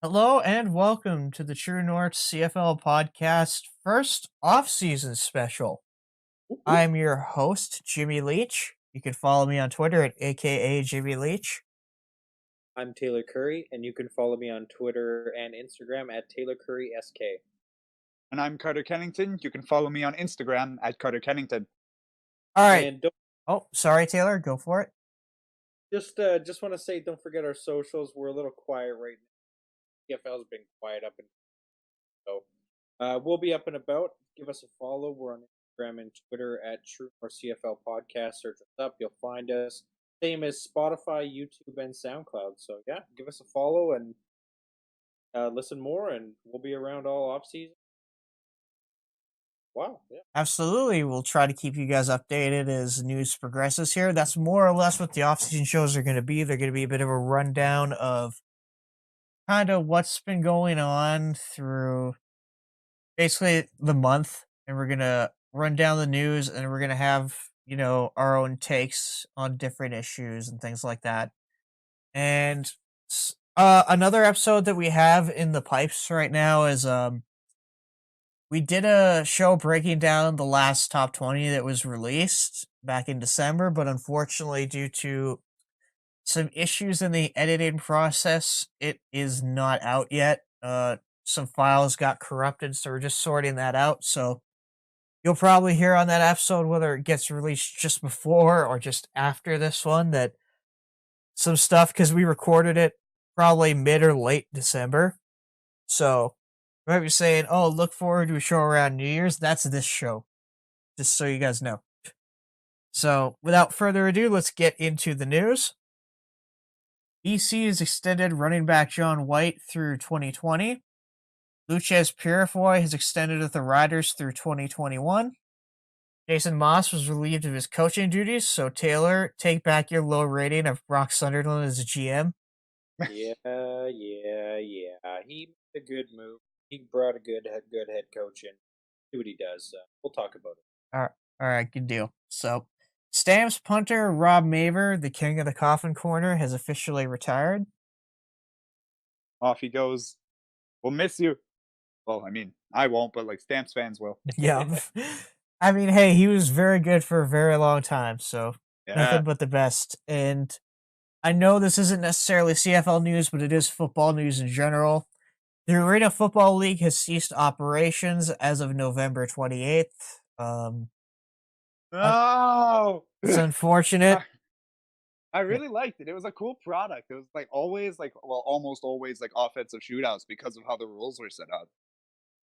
Hello and welcome to the True North CFL podcast first off-season special. I'm your host, Jimmy Leach. You can follow me on Twitter at aka Jimmy Leach. I'm Taylor Curry, and you can follow me on Twitter and Instagram at TaylorCurrySK. And I'm Carter Kennington. You can follow me on Instagram at Carter Kennington. All right. And don't, Oh, sorry, Taylor. Go for it. just want to say, don't forget our socials. We're a little quiet right now. CFL's been quiet up and so we'll be up and about. Give us a follow. We're on Instagram and Twitter at True or CFL Podcast. Search us up. You'll find us. Same as Spotify, YouTube, and SoundCloud. So yeah, give us a follow and listen more, and we'll be around all off season. Wow, yeah. Absolutely. We'll try to keep you guys updated as news progresses here. That's more or less what the off-season shows are going to be. They're going to be a bit of a rundown of kind of what's been going on through basically the month, and we're gonna run down the news, and we're gonna have our own takes on different issues and things like that. And another episode that we have in the pipes right now is we did a show breaking down the last top 20 that was released back in December, but unfortunately, due to some issues in the editing process, it is not out yet. Some files got corrupted, so we're just sorting that out. So you'll probably hear on that episode, whether it gets released just before or just after this one, that some stuff, because we recorded it probably mid or late December. So you might be saying, oh, look forward to a show around New Year's. That's this show, just so you guys know. So without further ado, let's get into the news. BC has extended running back John White through 2020. Luchez Purifoy has extended with the Riders through 2021. Jason Moss was relieved of his coaching duties, so Taylor, take back your low rating of Brock Sunderland as a GM. Yeah. He made a good move. He brought a good head coach in. See what he does. We'll talk about it. All right, good deal. So, Stamps punter Rob Maver, the king of the coffin corner, has officially retired. Off he goes. We'll miss you. Well, I mean, I won't, but Stamps fans will. Yeah. I mean, hey, he was very good for a very long time, so nothing but the best. And I know this isn't necessarily CFL news, but it is football news in general. The Arena Football League has ceased operations as of November 28th. No! It's unfortunate. I really liked it. It was a cool product. It was almost always offensive shootouts because of how the rules were set up.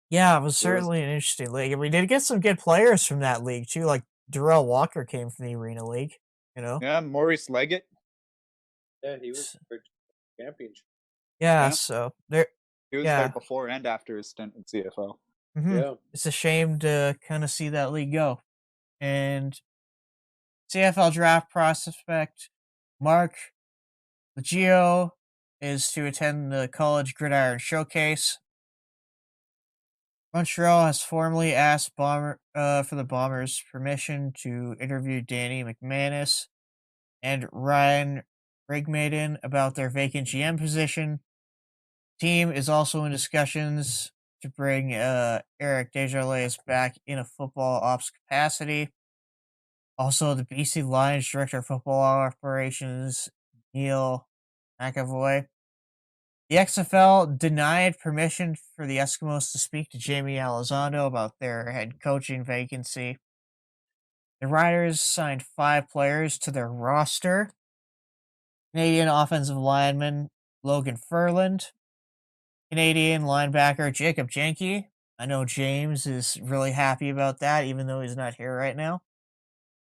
Yeah, it was certainly an interesting league. And we did get some good players from that league too. Like Darrell Walker came from the Arena League, Yeah, Maurice Leggett. Yeah, he was for championship. Yeah, so there he was there before and after his stint in CFL. Mm-hmm. Yeah. It's a shame to kind of see that league go. And CFL draft prospect Mark Leggio is to attend the College Gridiron Showcase. Montreal has formally asked for the Bombers' permission to interview Danny McManus and Ryan Rigmaiden about their vacant GM position. The team is also in discussions to bring Eric Desjardins back in a football ops capacity. Also, the BC Lions Director of Football Operations, Neil McAvoy. The XFL denied permission for the Eskimos to speak to Jamie Elizondo about their head coaching vacancy. The Riders signed 5 players to their roster. Canadian offensive lineman Logan Furland. Canadian linebacker Jacob Jenke. I know James is really happy about that, even though he's not here right now,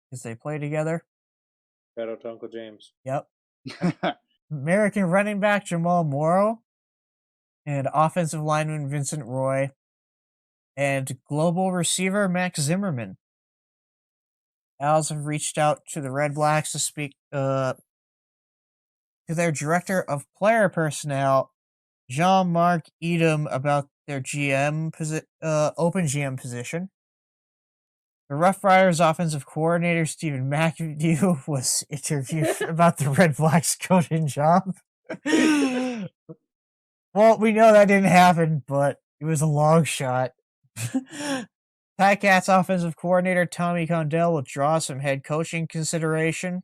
because they play together. Shout out to Uncle James. Yep. American running back Jamal Morrow, and offensive lineman Vincent Roy, and global receiver Max Zimmerman. Owls have reached out to the Red Blacks to speak to their director of player personnel, Jean-Marc Edom, about their open GM position. The Rough Riders offensive coordinator Stephen McAdoo was interviewed about the Red Blacks coaching job. Well, we know that didn't happen, but it was a long shot. Ticats offensive coordinator Tommy Condell withdraws from head coaching consideration.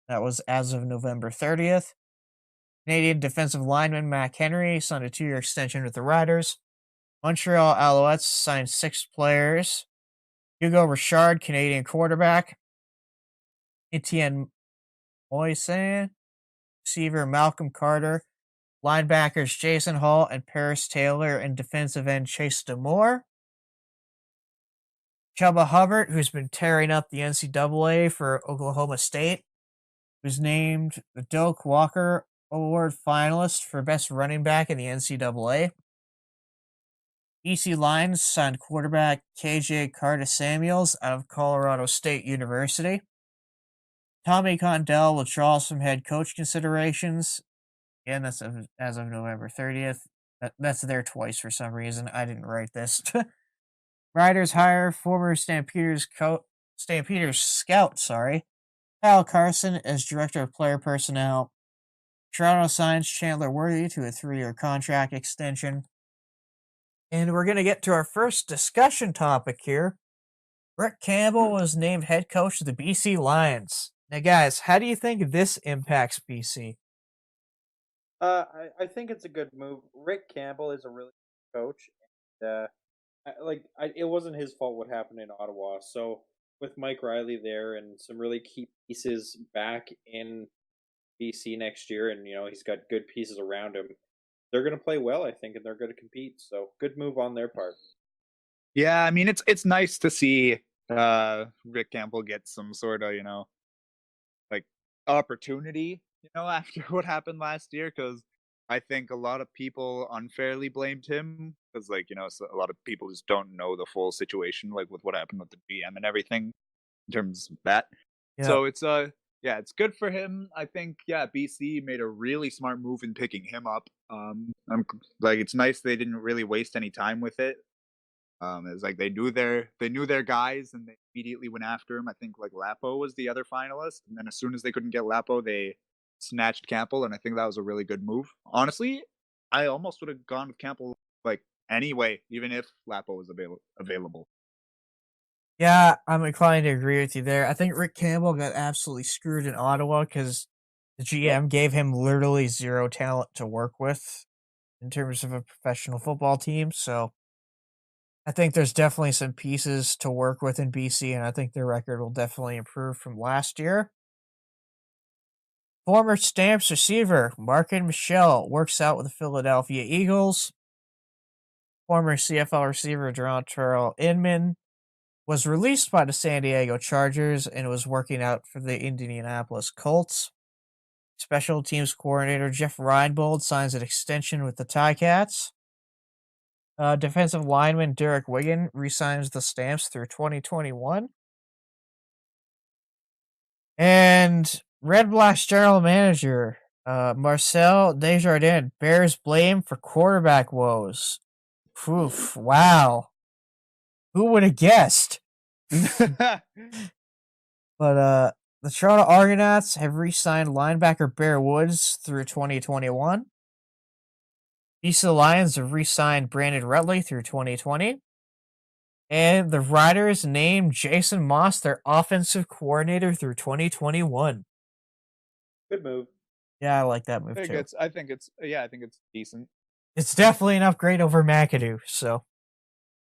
That was as of November 30th. Canadian defensive lineman Mac Henry signed a 2-year extension with the Riders. Montreal Alouettes signed 6 players. Hugo Richard, Canadian quarterback. Etienne Moisin, receiver Malcolm Carter. Linebackers Jason Hall and Paris Taylor, and defensive end Chase Demore. Chuba Hubbard, who's been tearing up the NCAA for Oklahoma State, was named the Doak Walker Award finalist for best running back in the NCAA. BC Lions signed quarterback KJ Carter Samuels out of Colorado State University. Tommy Condell withdraws from head coach considerations. Again, that's as of November 30th. That's there twice for some reason. I didn't write this. Riders hire former Stampeders scout, Kyle Carson as director of player personnel. Toronto signs Chandler Worthy to a 3-year contract extension. And we're going to get to our first discussion topic here. Rick Campbell was named head coach of the BC Lions. Now, guys, how do you think this impacts BC? I think it's a good move. Rick Campbell is a really good coach. And, it wasn't his fault what happened in Ottawa. So with Mike Riley there and some really key pieces back in BC next year, and he's got good pieces around him, they're going to play well, I think, and they're going to compete. So good move on their part. Yeah, I mean it's nice to see Rick Campbell get some sort of like opportunity after what happened last year, because I think a lot of people unfairly blamed him because so a lot of people just don't know the full situation, like with what happened with the GM and everything in terms of that. Yeah. So it's it's good for him. I think BC made a really smart move in picking him up. It's nice they didn't really waste any time with it. It's like they knew their guys and they immediately went after him. I think Lapo was the other finalist, and then as soon as they couldn't get Lapo, they snatched Campbell, and I think that was a really good move. Honestly, I almost would have gone with Campbell anyway, even if Lapo was available. Yeah, I'm inclined to agree with you there. I think Rick Campbell got absolutely screwed in Ottawa because the GM gave him literally zero talent to work with in terms of a professional football team. So I think there's definitely some pieces to work with in BC, and I think their record will definitely improve from last year. Former Stamps receiver Markin Michelle works out with the Philadelphia Eagles. Former CFL receiver Dontrell Inman was released by the San Diego Chargers and was working out for the Indianapolis Colts. Special teams coordinator Jeff Reinbold signs an extension with the Ticats. Defensive lineman Derek Wigan re-signs the Stamps through 2021. And Red Blacks general manager Marcel Desjardins bears blame for quarterback woes. Oof, wow. Who would have guessed? But the Toronto Argonauts have re-signed linebacker Bear Woods through 2021. BC Lions have re-signed Brandon Rutley through 2020. And the Riders named Jason Moss their offensive coordinator through 2021. Good move. Yeah, I like that move too. I think it's decent. It's definitely an upgrade over McAdoo, so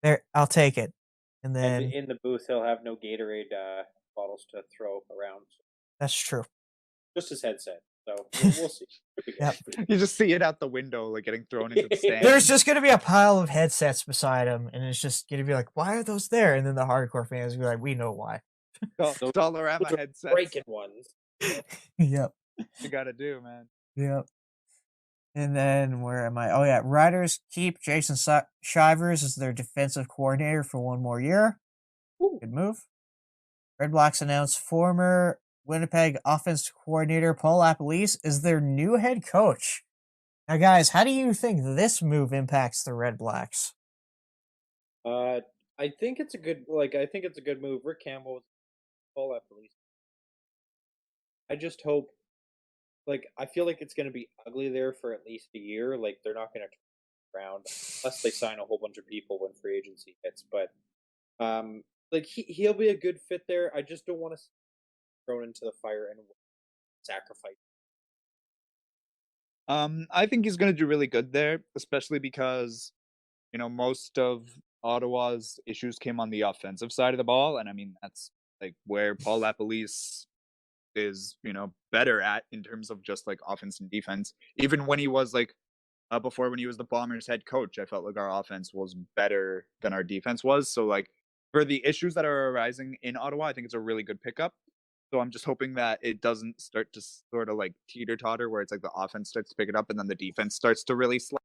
there, I'll take it. And then And in the booth, he'll have no Gatorade bottles to throw around. That's true. Just his headset. So we'll see. Yep. You just see it out the window, getting thrown into the stand. There's just going to be a pile of headsets beside him, and it's just going to be like, why are those there? And then the hardcore fans will be like, we know why. Dollarama headsets. Breaking ones. Yep. You got to do, man. Yep. And then where am I? Oh, yeah. Riders keep Jason Shivers as their defensive coordinator for one more year. Ooh. Good move. Red Blacks announced former Winnipeg offensive coordinator Paul LaPolice is their new head coach. Now, guys, how do you think this move impacts the Red Blacks? I think it's a good move. Rick Campbell, Paul LaPolice. I just hope like I feel like it's going to be ugly there for at least a year. Like they're not going to turn around unless they sign a whole bunch of people when free agency hits. But like he'll be a good fit there. I just don't want to thrown into the fire and sacrifice. I think he's gonna do really good there, especially because, most of Ottawa's issues came on the offensive side of the ball, and I mean, that's, like, where Paul LaPolice is, better at in terms of just, like, offense and defense. Even when he was, like, before when he was the Bombers head coach, I felt like our offense was better than our defense was, so, like, for the issues that are arising in Ottawa, I think it's a really good pickup. So I'm just hoping that it doesn't start to sort of, like, teeter-totter where it's like the offense starts to pick it up and then the defense starts to really slide.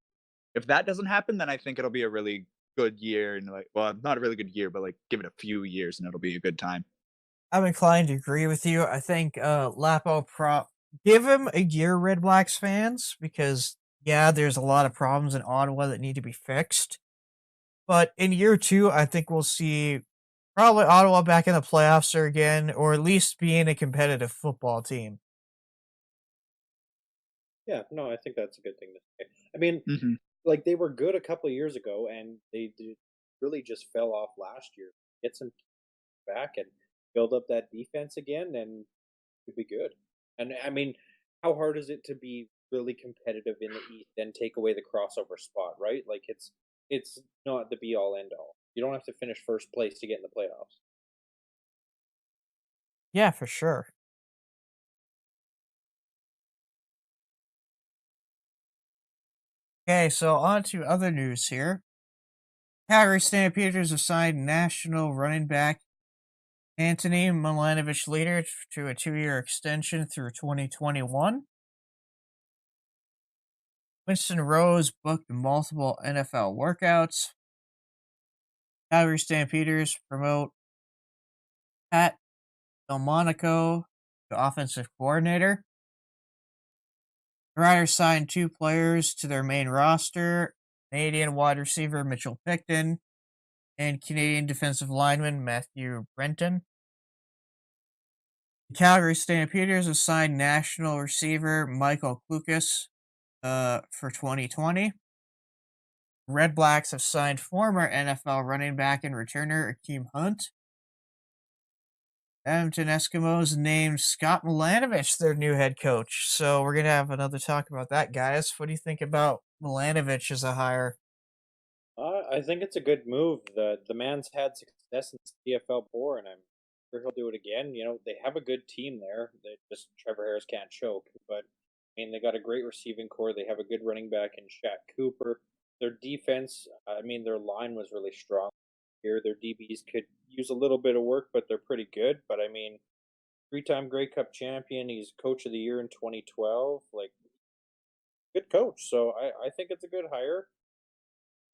If that doesn't happen, then I think it'll be a really good year and, like, well, not a really good year, but, like, give it a few years and it'll be a good time. I'm inclined to agree with you. I think Lapo give him a year, Red Blacks fans, because yeah, there's a lot of problems in Ottawa that need to be fixed. But in year two, I think we'll see probably Ottawa back in the playoffs or again, or at least being a competitive football team. Yeah, no, I think that's a good thing to say. I mean, Mhm. like they were good a couple of years ago, and really just fell off last year. Get some back and build up that defense again, and it'd be good. And I mean, how hard is it to be really competitive in the East and take away the crossover spot, right? Like it's not the be all end all. You don't have to finish first place to get in the playoffs. Yeah, for sure. Okay, so on to other news here. Calgary Stampeders have signed national running back Anthony Milanovic Leader to a 2-year extension through 2021. Winston Rose booked multiple NFL workouts. Calgary Stampeders promote Pat Delmonico to offensive coordinator. The Riders signed 2 players to their main roster, Canadian wide receiver Mitchell Picton and Canadian defensive lineman Matthew Brenton. The Calgary Stampeders have signed national receiver Michael Klukas for 2020. Red Blacks have signed former NFL running back and returner Akeem Hunt. Edmonton Eskimos named Scott Milanovic their new head coach. So we're gonna have another talk about that, guys. What do you think about Milanovic as a hire? I think it's a good move. The man's had success in CFL before, and I'm sure he'll do it again. You know, they have a good team there. They just Trevor Harris can't choke, but I mean they got a great receiving core. They have a good running back in Shaq Cooper. Their defense, I mean, their line was really strong here. Their DBs could use a little bit of work, but they're pretty good. But I mean, three-time Grey Cup champion. He's coach of the year in 2012. Like, good coach. So I think it's a good hire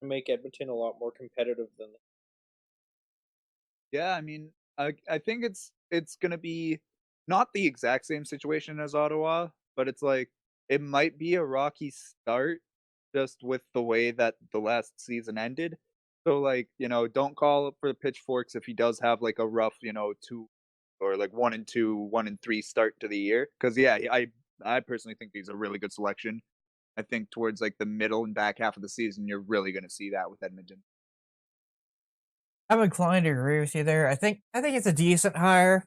to make Edmonton a lot more competitive than. Yeah, I mean, I think it's gonna be not the exact same situation as Ottawa, but it's like it might be a rocky start just with the way that the last season ended. So like, don't call up for the pitchforks if he does have like a rough, 2 or like 1-2, 1-3 start to the year. Because yeah, I personally think he's a really good selection. I think towards like the middle and back half of the season, you're really gonna see that with Edmonton. I'm inclined to agree with you there. I think it's a decent hire.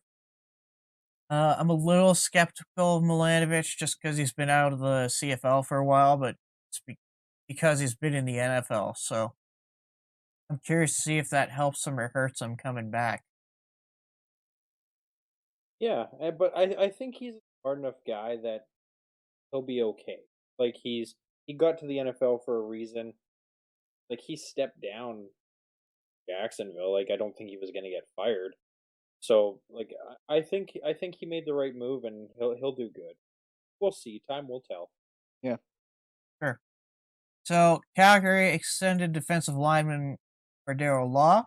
I'm a little skeptical of Milanovic just because he's been out of the CFL for a while, but it's because he's been in the NFL. So I'm curious to see if that helps him or hurts him coming back. Yeah, but I think he's a smart enough guy that he'll be okay. Like he got to the NFL for a reason. Like he stepped down Jacksonville. Like I don't think he was going to get fired. So like I think he made the right move and he'll do good. We'll see. Time will tell. Yeah. Sure. So Calgary extended defensive lineman Cordero Law.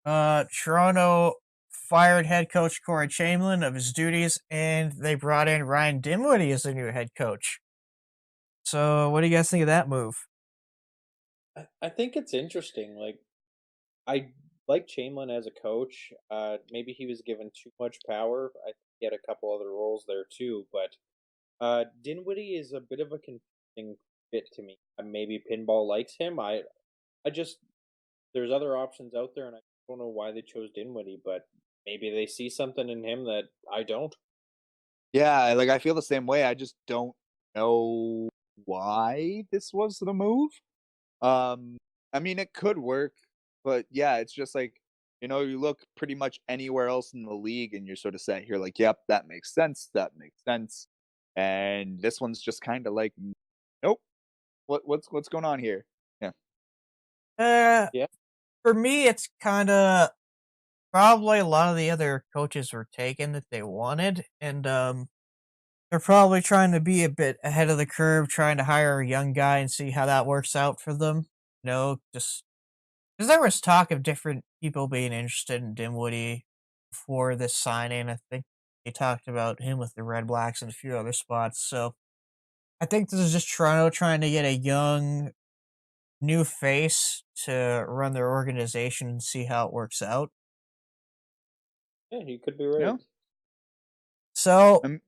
Toronto fired head coach Corey Chamberlain of his duties, and they brought in Ryan Dinwiddie as their new head coach. So, what do you guys think of that move? I think it's interesting. Like I like Chamberlain as a coach. Maybe he was given too much power. I he had a couple other roles there too. But Dinwiddie is a bit of a confusing fit to me. Maybe Pinball likes him. I just there's other options out there, and I don't know why they chose Dinwiddie, but maybe they see something in him that I don't. Yeah, like I feel the same way. I just don't know why this was the move. Um, I mean, it could work, but yeah, it's just like, you look pretty much anywhere else in the league and you're sort of sat here like, yep, that makes sense. That makes sense. And this one's just kind of like, nope. What's going on here? Yeah. Uh, Yeah. for me, it's kind of probably a lot of the other coaches were taken that they wanted, and they're probably trying to be a bit ahead of the curve, trying to hire a young guy and see how that works out for them. Just because there was talk of different people being interested in Dinwiddie before this signing. I think they talked about him with the Red Blacks and a few other spots. So I think this is just Toronto trying to get a young, new face to run their organization and see how it works out. Yeah, you could be right. Yeah. So, Um,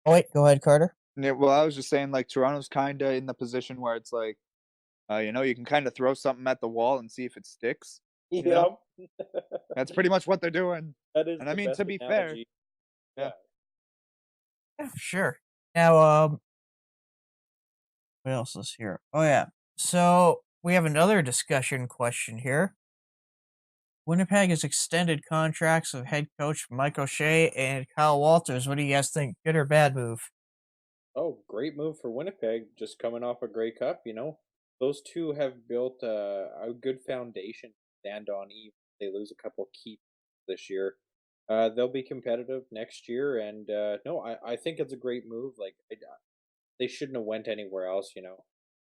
oh wait, go ahead, Carter. yeah, well, I was just saying, like, Toronto's kind of in the position where it's like, you can kind of throw something at the wall and see if it sticks. You know, Yep. that's pretty much what they're doing. That is And I the mean, best to be fair, analogy. yeah. Yeah. Yeah, sure. Now, what else is here? Oh yeah. So we have another discussion question here. Winnipeg has extended contracts of head coach Mike O'Shea and Kyle Walters. What do you guys think? Good or bad move? Oh, great move for Winnipeg, just coming off a Grey Cup, Those two have built a good foundation to stand on even if they lose a couple key this year. They'll be competitive next year, and no, I think it's a great move. Like they shouldn't have went anywhere else.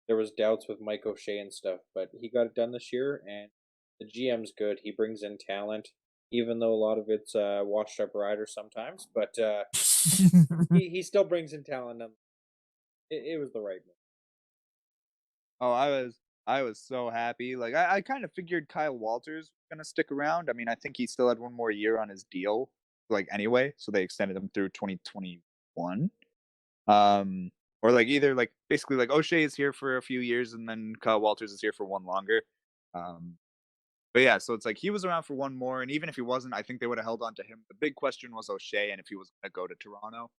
There was doubts with Mike O'Shea and stuff, but he got it done this year, and the GM's good. He brings in talent, even though a lot of it's washed up riders sometimes, but he still brings in talent. And it was the right move. Oh, I was so happy. Like I kind of figured Kyle Walters was gonna stick around. I mean, I think he still had one more year on his deal, like anyway, so they extended him through 2021. Um, or like either like basically like O'Shea is here for a few years and then Kyle Walters is here for one longer. Um, but yeah, so it's like he was around for one more, and even if he wasn't, I think they would have held on to him. The big question was O'Shea and if he was gonna go to Toronto.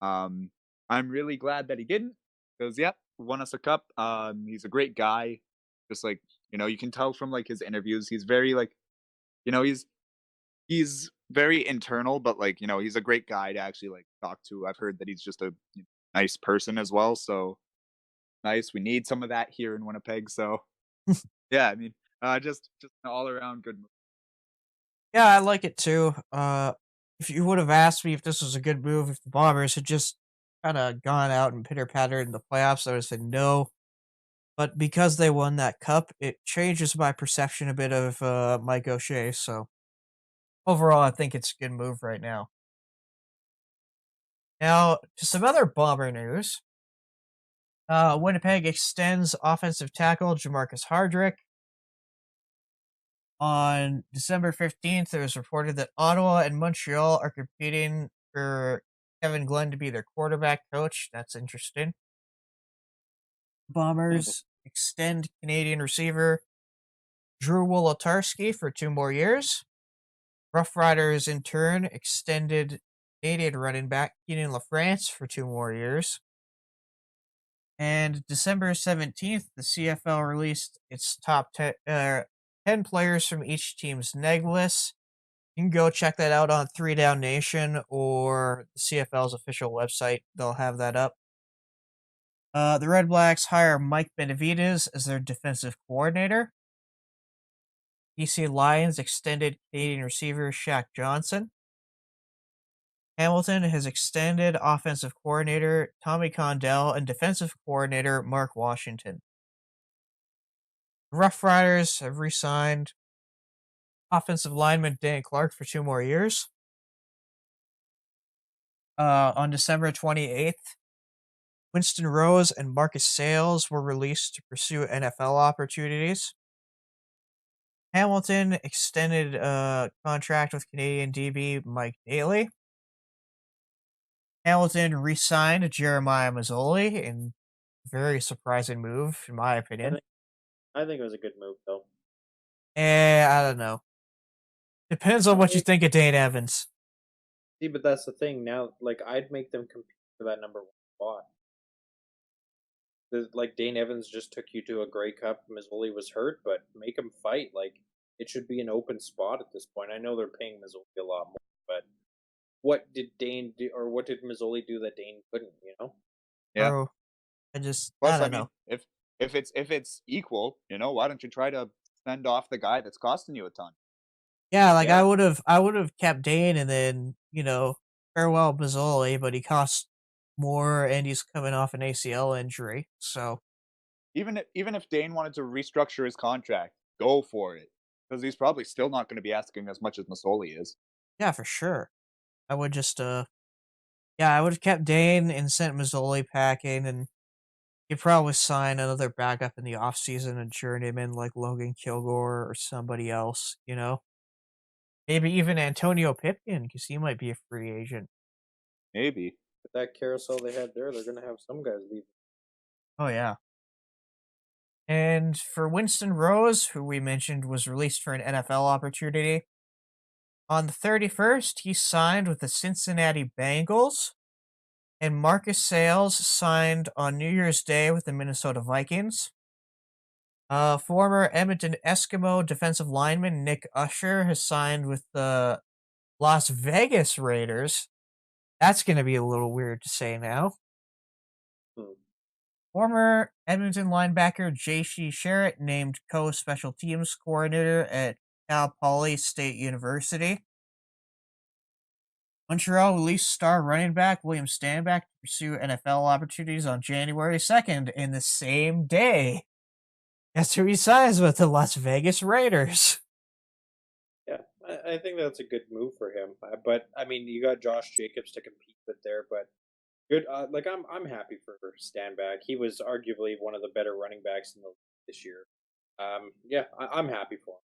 Um, I'm really glad that he didn't, because yep, won us a cup. He's a great guy. Just like you can tell from like his interviews, he's very like he's very internal, but like he's a great guy to actually like talk to. I've heard that he's just a nice person as well. So nice. We need some of that here in Winnipeg. So yeah, I mean, just an all around good move. Yeah, I like it too. If you would have asked me if this was a good move, if the Bombers had just kind of gone out and pitter pattered in the playoffs, I would have said no. But because they won that cup, it changes my perception a bit of Mike O'Shea. So overall, I think it's a good move right now. Now, to some other Bomber news. Winnipeg extends offensive tackle Jamarcus Hardrick. On December 15th, it was reported that Ottawa and Montreal are competing for Kevin Glenn to be their quarterback coach. That's interesting. Bombers extend Canadian receiver Drew Wolotarski for 2 more years. Rough Riders, in turn, extended Canadian running back Keenan LaFrance for 2 more years. And December 17th, the CFL released its top 10 players from each team's neg list. You can go check that out on 3 Down Nation or the CFL's official website. They'll have that up. The Red Blacks hire Mike Benavides as their defensive coordinator. BC Lions extended Canadian receiver Shaq Johnson. Hamilton has extended offensive coordinator Tommy Condell and defensive coordinator Mark Washington. Rough Riders have re-signed offensive lineman Dan Clark for 2 more years. On December 28th, Winston Rose and Marcus Sales were released to pursue NFL opportunities. Hamilton extended a contract with Canadian DB Mike Daly. Hamilton re-signed Jeremiah Mazzoli in very surprising move, in my I opinion. think I think it was a good move though. I don't know. Depends on what you think of Dane Evans. See, but that's the thing now. Like, I'd make them compete for that number one spot. Like Dane Evans just took you to a Grey Cup. Mazzoli was hurt, but make him fight. Like, it should be an open spot at this point. I know they're paying Mazzoli a lot more, but what did Dane do, or what did Mazzoli do that Dane couldn't? You know? Yeah. Bro, I Plus, don't mean, know. if it's equal, why don't you try to send off the guy that's costing you a ton? Yeah, like Yeah. I would have kept Dane and then, farewell Mazzoli, but he costs more and he's coming off an ACL injury. So Even if Dane wanted to restructure his contract, go for it, because he's probably still not going to be asking as much as Masoli is. yeah, for sure. I would just I would have kept Dane and sent Mazzoli packing, and you'd probably sign another backup in the offseason and turn him in like Logan Kilgore or somebody else, Maybe even Antonio Pipkin, because he might be a free agent. Maybe. With that carousel they had there, they're gonna have some guys leave. Oh yeah. And for Winston Rose, who we mentioned was released for an NFL opportunity, on the 31st, he signed with the Cincinnati Bengals, and Marcus Sales signed on New Year's Day with the Minnesota Vikings. Former Edmonton Eskimo defensive lineman Nick Usher has signed with the Las Vegas Raiders. That's going to be a little weird to say now. Former Edmonton linebacker J.C. Sherritt named co-special teams coordinator at Cal Poly State University. Montreal released star running back William Stanback to pursue NFL opportunities on January 2nd, in the same day. Guess who he signs with? The Las Vegas Raiders. Yeah, I think that's a good move for him. But I mean, you got Josh Jacobs to compete with there, but good. Like I'm happy for Stanback. He was arguably one of the better running backs in the league this year. Yeah, I'm happy for him.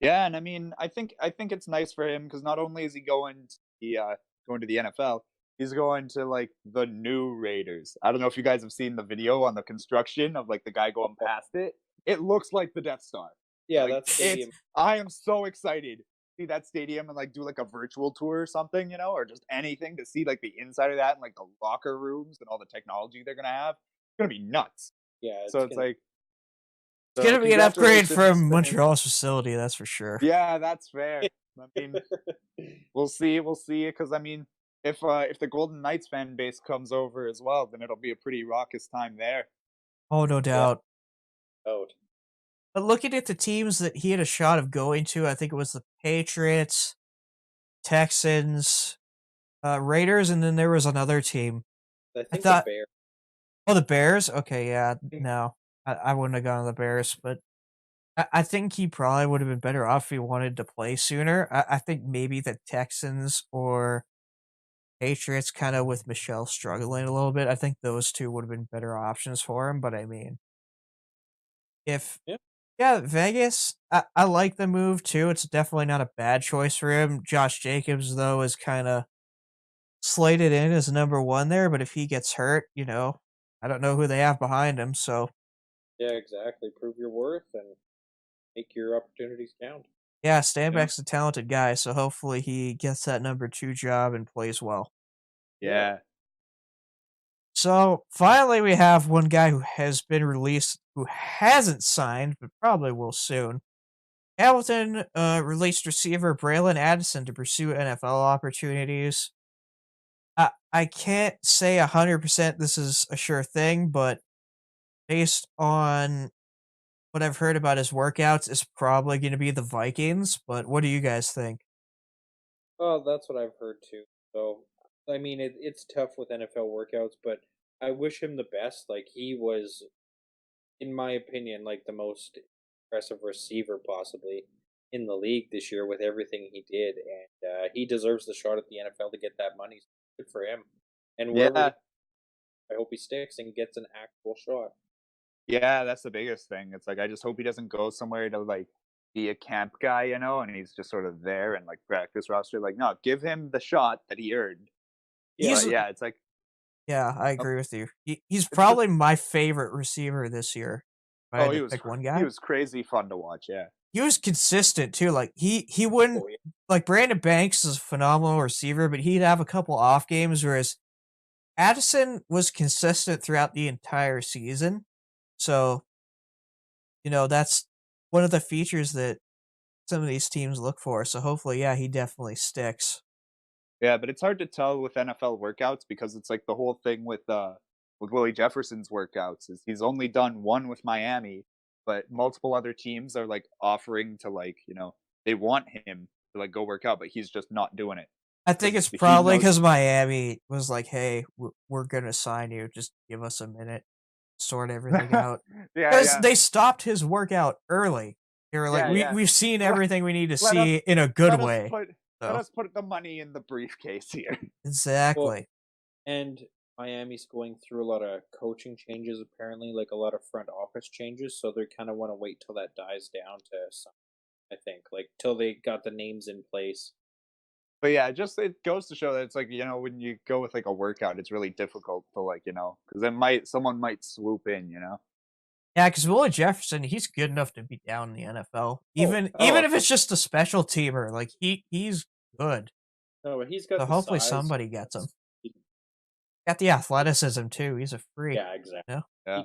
Yeah, and I mean, I think it's nice for him because not only is he going to the NFL, he's going to like the new Raiders. I don't know if you guys have seen the video on the construction of like the guy going past it. It looks like the Death Star. Yeah, like, that's stadium. I am so excited to see that stadium and like do like a virtual tour or something, or just anything to see like the inside of that and like the locker rooms and all the technology they're gonna have. It's gonna be nuts. Yeah, so it's like it's gonna be an upgrade from him. Montreal's facility, that's for sure. Yeah, that's fair. I mean, we'll see, because I mean, if the Golden Knights fan base comes over as well, then it'll be a pretty raucous time there. Oh, no doubt. Yeah. But looking at the teams that he had a shot of going to, I think it was the Patriots, Texans, Raiders, and then there was another team. I thought the Bears. Oh, the Bears? Okay, yeah. No, I wouldn't have gone to the Bears, but I think he probably would have been better off if he wanted to play sooner. I think maybe the Texans or Patriots, kind of with Michelle struggling a little bit, I think those two would have been better options for him. But I mean, Vegas, I like the move too. It's definitely not a bad choice for him. Josh Jacobs, though, is kind of slated in as number one there, but if he gets hurt, I don't know who they have behind him. So yeah, exactly. Prove your worth and make your opportunities count. Yeah, Stanback's a talented guy, so hopefully he gets that number 2 job and plays well. Yeah. So finally, we have one guy who has been released who hasn't signed, but probably will soon. Hamilton released receiver Braylon Addison to pursue NFL opportunities. I can't say 100% this is a sure thing, but based on what I've heard about his workouts, it's probably going to be the Vikings. But what do you guys think? Well, that's what I've heard too. So, I mean, it's tough with NFL workouts, but I wish him the best. Like, he was, in my opinion, like the most impressive receiver possibly in the league this year with everything he did, and he deserves the shot at the NFL to get that money. Good for him. And wherever I hope he sticks and gets an actual shot. Yeah, that's the biggest thing. It's like I just hope he doesn't go somewhere to like be a camp guy, and he's just sort of there and like practice roster. Like, no, give him the shot that he earned. He's But yeah, it's like Yeah, I oh, agree with you. He's it's just probably my favorite receiver this year. If I had to pick one he guy. was crazy fun to watch. Yeah, He was consistent too. Like he wouldn't Oh, yeah. like Brandon Banks is a phenomenal receiver, but he'd have a couple off games, whereas Addison was consistent throughout the entire season. So, that's one of the features that some of these teams look for. So hopefully, yeah, he definitely sticks. yeah, but it's hard to tell with NFL workouts because it's like the whole thing with Willie Jefferson's workouts is he's only done one with Miami, but multiple other teams are like offering to like they want him to like go work out, but he's just not doing it I think because it's he probably knows. because Miami was like, "Hey, we're gonna sign you. Just give us a minute, sort everything out." Yeah, Because yeah, they stopped his workout early. They were like, yeah, yeah. we've seen Let, everything we need to let us see in a good let us way. put let So us put the money in the briefcase here. Well, exactly. and Miami's going through a lot of coaching changes, apparently, like a lot of front office changes. So they kind of want to wait till that dies down to some, I think, like till they got the names in place. But yeah, just it goes to show that it's like when you go with like a workout, it's really difficult to like because someone might swoop in. Yeah, because Willie Jefferson, he's good enough to be down in the NFL. Oh, Even if it's just a special teamer, like he's good. no, but he's got So the hopefully size. somebody gets him. Got the athleticism too. He's a freak. Yeah, exactly. You know? Yeah.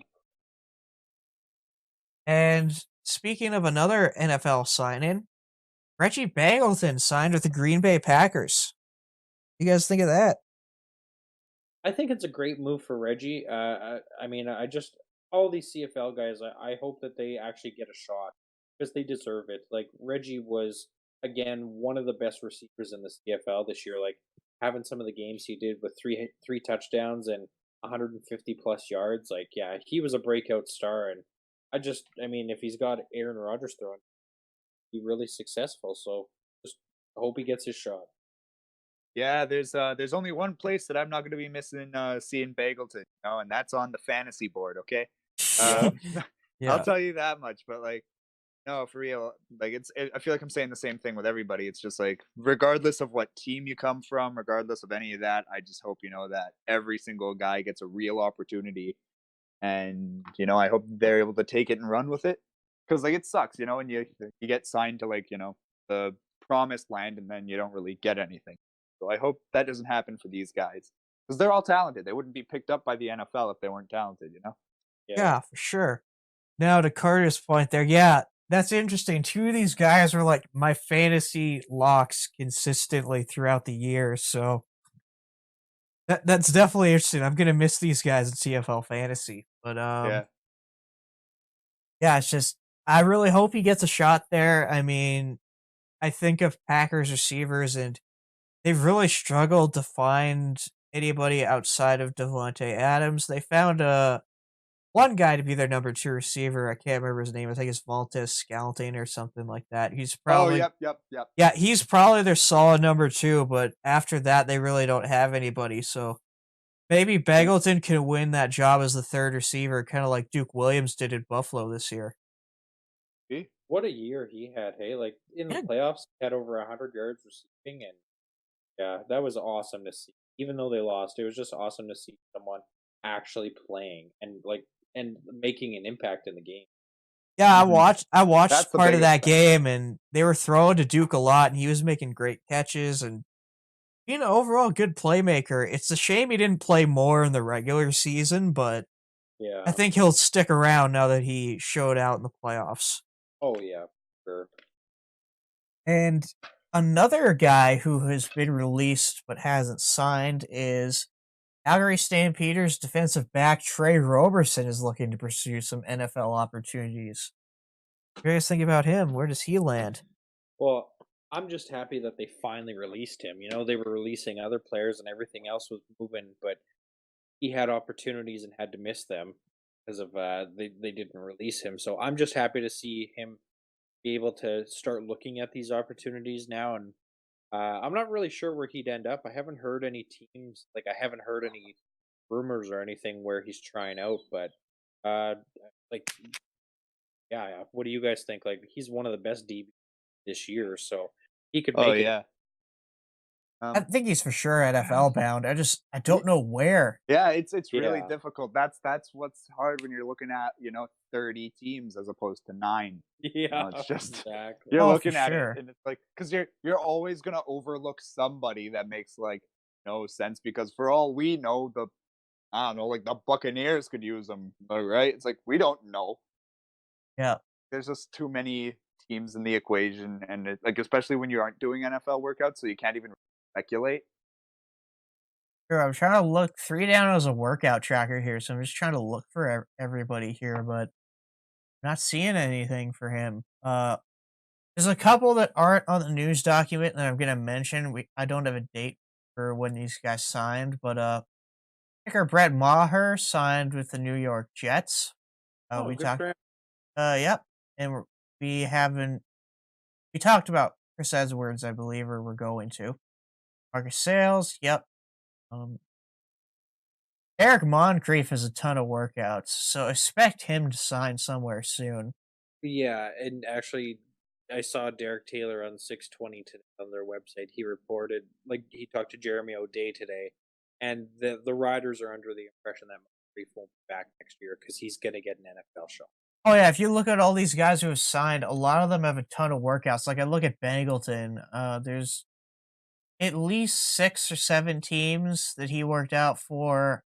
And speaking of another NFL signing, Reggie Bangleton signed with the Green Bay Packers. You guys think of that? I think it's a great move for Reggie. I mean, I just all these CFL guys. I hope that they actually get a shot because they deserve it. Like Reggie was again one of the best receivers in the CFL this year. Like having some of the games he did with three touchdowns and 150 plus yards. Like yeah, he was a breakout star. And I mean, if he's got Aaron Rodgers throwing, be really successful. So just hope he gets his shot. Yeah, there's only one place that I'm not going to be missing seeing Bagleton, and that's on the fantasy board. Okay, Yeah, uh, I'll Yeah. tell you that much. But like, no, for real, like I feel like I'm saying the same thing with everybody. It's just like, regardless of what team you come from, regardless of any of that, I just hope that every single guy gets a real opportunity, and I hope they're able to take it and run with it. Because like it sucks, when you get signed to like the promised land and then you don't really get anything. So I hope that doesn't happen for these guys because they're all talented. They wouldn't be picked up by the NFL if they weren't talented. yeah. Yeah, for sure. Now to Carter's point there, yeah, that's interesting. Two of these guys were like my fantasy locks consistently throughout the year, so that's definitely interesting. I'm gonna miss these guys in CFL fantasy. But Yeah. yeah, it's just I really hope he gets a shot there. I mean, I think of Packers receivers and they've really struggled to find anybody outside of Devontae Adams. They found one guy to be their number two receiver. I can't remember his name. I think it's Valtis Scouting or something like that. He's Oh, probably yep. yeah, he's probably their solid number two, but after that they really don't have anybody. So maybe Bagleton can win that job as the third receiver, kind of like Duke Williams did at Buffalo this year. See? What a year he had, hey! Like in the Yeah, playoffs, he had over 100 yards receiving, and yeah, that was awesome to see. Even though they lost, it was just awesome to see someone actually playing and making an impact in the game. yeah, Hmm. I watched That's the part of biggest that thing. game, and they were throwing to Duke a lot, and he was making great catches and overall good playmaker. It's a shame he didn't play more in the regular season, but I Yeah. think he'll stick around now that he showed out in the playoffs. Oh yeah. Sure. And another guy who has been released but hasn't signed is Calgary Stampeders defensive back Trey Roberson is looking to pursue some NFL opportunities. What do you guys think about him? Where does he land? Well, I'm just happy that they finally released him. They were releasing other players and everything else was moving, but he had opportunities and had to miss them because of they didn't release him. So I'm just happy to see him be able to start looking at these opportunities now. And I'm not really sure where he'd end up. I haven't heard any teams, like I haven't heard any rumors or anything where he's trying out. But uh, like, yeah. What do you guys think? Like, he's one of the best DB this year, so he could Oh make it. yeah. I think he's for sure Yeah. NFL bound. I don't know where. Yeah, it's really Yeah. difficult. That's what's hard when you're looking at 30 teams as opposed to 9. Yeah, It's just exactly. you're Oh, for looking at it sure. and it's like because you're always gonna overlook somebody that makes like no sense because for all we know the I don't know like the Buccaneers could use them, right? It's like we don't know. Yeah. There's just too many teams in the equation, and like especially when you aren't doing NFL workouts, so you can't even speculate. Sure, I'm trying to look 3 down as a workout tracker here, so I'm just trying to look for everybody here, but not seeing anything for him. There's a couple that aren't on the news document that I'm gonna mention. I don't have a date for when these guys signed, but kicker Brett Maher signed with the New York Jets. Oh, We good talked, for him. yep, and we haven't we talked about Chris Edwards, I believe, or we're going to. Marcus Sales, yep. Um, Eric Moncrief has a ton of workouts, so expect him to sign somewhere soon. Yeah, and actually, I saw Derek Taylor on 620 today on their website. He reported, like, he talked to Jeremy O'Day today, and the Riders are under the impression that Moncrief won't be back next year because he's going to get an NFL shot. Oh yeah, if you look at all these guys who have signed, a lot of them have a ton of workouts. Like I look at Bangleton, there's at least 6 or 7 teams that he worked out for.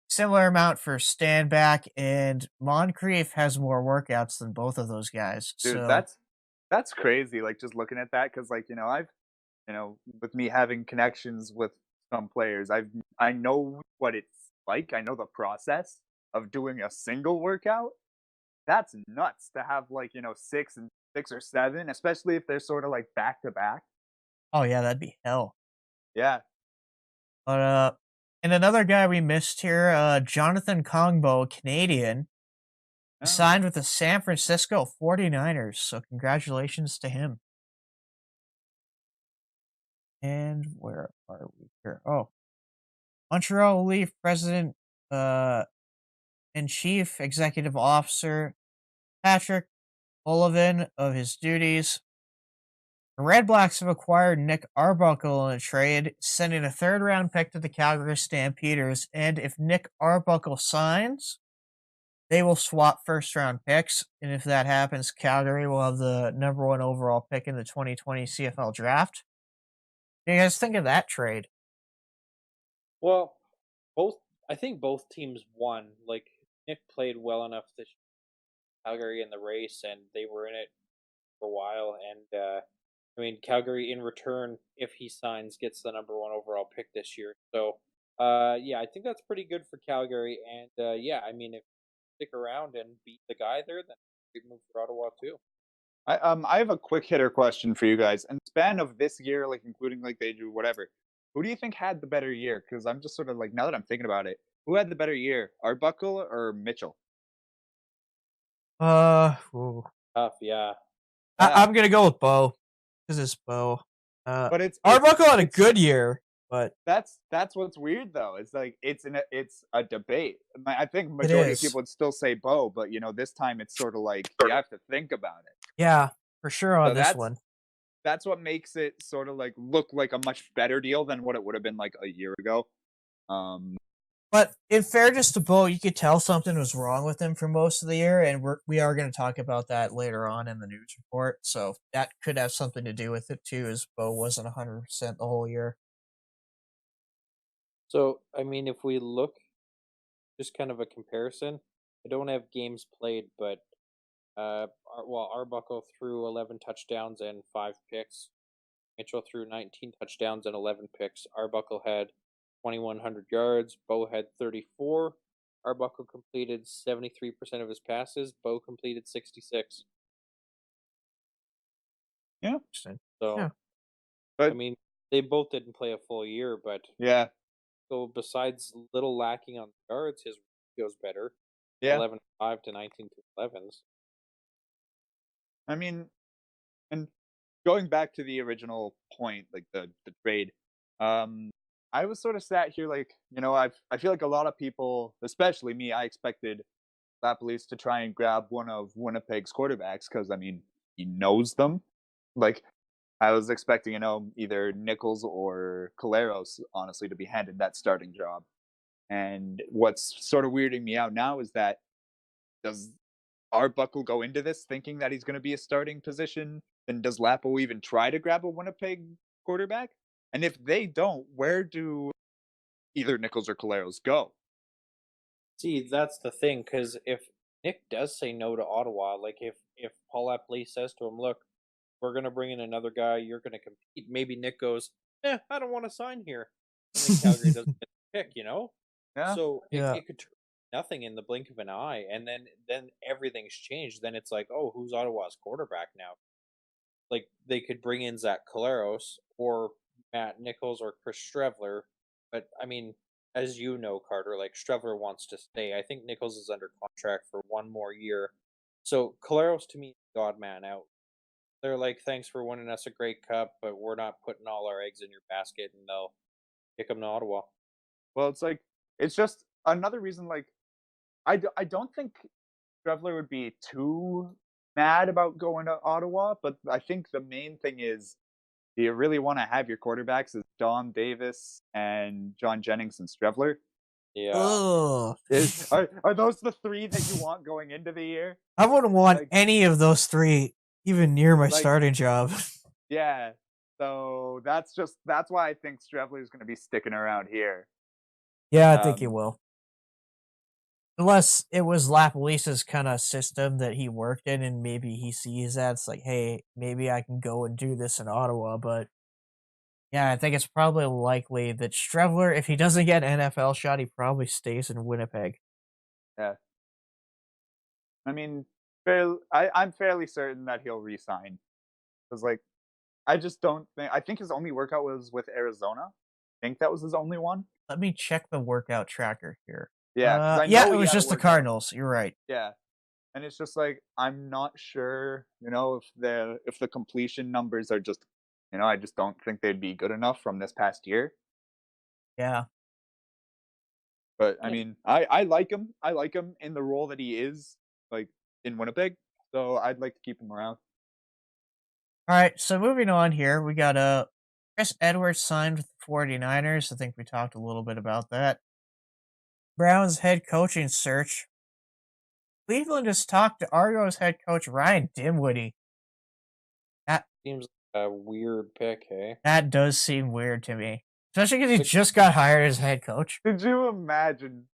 Similar amount for Standback, and Moncrief has more workouts than both of those guys. Dude, So that's crazy. Like just looking at that, because like I've with me having connections with some players, I know what it's like. I know the process of doing a single workout. That's nuts to have like 6 or 7, especially if they're sort of like back to back. oh yeah, that'd be hell. Yeah. But and another guy we missed here, Jonathan Kongbo, Canadian, Oh. signed with the San Francisco 49ers. So congratulations to him. And where are we here? Oh, Montreal Leaf president and chief executive officer Patrick Olivin of his duties. The Red Blacks have acquired Nick Arbuckle in a trade, sending a third-round pick to the Calgary Stampeders. And if Nick Arbuckle signs, they will swap first-round picks. And if that happens, Calgary will have the number 1 overall pick in the 2020 CFL draft. What do you guys think of that trade? Well, I think both teams won. Like, Nick played well enough this Calgary in the race, and they were in it for a while. And I mean, Calgary in return, if he signs, gets the number 1 overall pick this year. So, yeah, I think that's pretty good for Calgary. And yeah, I mean, if you stick around and beat the guy there, then great move for Ottawa too. I have a quick hitter question for you guys. In the span of this year, like including like they do whatever, who do you think had the better year? Because I'm just sort of like now that I'm thinking about it, who had the better year, Arbuckle or Mitchell? Ooh. Tough, yeah. Yeah, I'm gonna go with Bo because it's Bo. but Arbuckle had a good year, but that's what's weird though. It's like it's a debate. I think it majority of is. people would still say Bo, but this time it's sort of like you have to think about it. Yeah, for sure on So this one. that's what makes it sort of like look like a much better deal than what it would have been like a year ago. But in fairness to Bo, you could tell something was wrong with him for most of the year, and we are going to talk about that later on in the news report. So that could have something to do with it too, as Bo wasn't 100% the whole year. So, I mean, if we look, just kind of a comparison, I don't have games played, but Arbuckle threw 11 touchdowns and 5 picks. Mitchell threw 19 touchdowns and 11 picks. Arbuckle had 2,100 yards. Bo had 34. Arbuckle completed 73% of his passes. Bo completed 66. Yeah, Interesting. So, Yeah. I but mean, they both didn't play a full year, but yeah, so besides little lacking on yards, his goes better. yeah. 11-5 to 19-11s. I mean, and going back to the original point, like the trade, I was sort of sat here like, I feel like a lot of people, especially me, I expected Lapalisse to try and grab one of Winnipeg's quarterbacks because I mean he knows them. Like I was expecting, either Nichols or Caleros, honestly, to be handed that starting job. And what's sort of weirding me out now is that does Arbuckle go into this thinking that he's going to be a starting position? And does Lapo even try to grab a Winnipeg quarterback? And if they don't, where do either Nichols or Caleros go? See, that's the thing, because if Nick does say no to Ottawa, like if Paul Apley says to him, "Look, we're gonna bring in another guy, you're gonna compete," maybe Nick goes, I don't want to sign here, and then Calgary doesn't get the pick, Yeah. So Yeah. it could turn nothing in the blink of an eye, and then everything's changed. Then it's like, oh, who's Ottawa's quarterback now? Like they could bring in Zach Caleros or Matt Nichols or Chris Strevler, but I mean, as you know, Carter, like Strevler wants to stay. I think Nichols is under contract for one more year, so Caleros to me, is God man out. They're like, thanks for winning us a great cup, but we're not putting all our eggs in your basket, and they'll kick them to Ottawa. Well, it's just another reason, I don't think Strevler would be too mad about going to Ottawa, but I think the main thing is, do you really want to have your quarterbacks as Dom Davis and John Jennings and Strevler? Yeah. Ugh. Are those the three that you want going into the year? I wouldn't want Like- any of those three even near my Like- starting job. Yeah. So that's why I think Strevler is going to be sticking around here. Yeah, I think he Um, will. Unless it was Lapalisa's kind of system that he worked in, and maybe he sees that it's like, hey, maybe I can go and do this in Ottawa. But yeah, I think it's probably likely that Strevler, if he doesn't get an NFL shot, he probably stays in Winnipeg. Yeah. I mean, I'm fairly certain that he'll resign. Because, I just don't think. I think his only workout was with Arizona. I think that was his only one. Let me check the workout tracker here. Yeah, 'cause I yeah, know it he was had a just the workout. Cardinals. You're right. Yeah, and it's just I'm not sure, if the completion numbers are just, I just don't think they'd be good enough from this past year. Yeah. But I Yeah. mean, I like him. I like him in the role that he is, in Winnipeg. So I'd like to keep him around. All right, so moving on here, we got Chris Edwards signed with the 49ers. I think we talked a little bit about that. Browns head coaching search. Cleveland just talked to Argo's head coach Ryan Dimwitty. Seems like a weird pick, hey? That does seem weird to me, especially because he Like- just got hired as head coach. Could you imagine?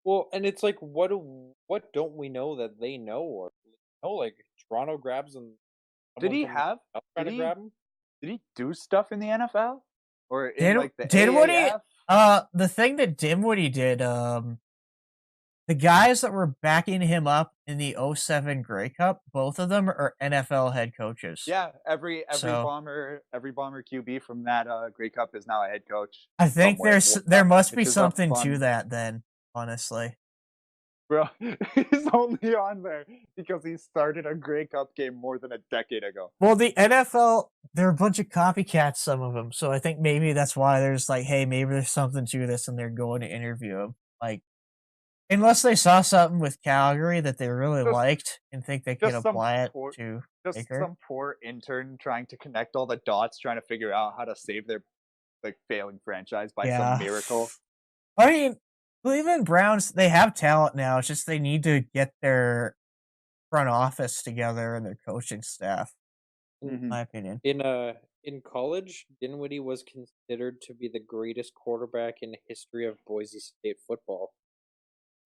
Well, and it's like, what don't we know that they know, or like Toronto grabs and Did someone he from the have? NFL trying Did to he? grab him? Did he do stuff in the NFL or in Did- the did what he- AAF? The thing that Dimwitty did, the guys that were backing him up in the 07 Grey Cup, both of them are NFL head coaches. Yeah, every So- bomber QB from that Grey Cup is now a head coach. I think somewhere. there must be Which is a something to fun- that then, honestly. Bro, he's only on there because he started a Grey Cup game more than a decade ago. Well, the NFL, they're a bunch of copycats, some of them. So I think maybe that's why there's like, hey, maybe there's something to this, and they're going to interview him. Like, unless they saw something with Calgary that they really Just- liked and think they can just some apply it poor- to Just Baker. some poor intern trying to connect all the dots, trying to figure out how to save their failing franchise by Yeah. some miracle. I mean, Cleveland Browns, they have talent now. It's just they need to get their front office together and their coaching staff, in my opinion. In college, Dinwiddie was considered to be the greatest quarterback in the history of Boise State football.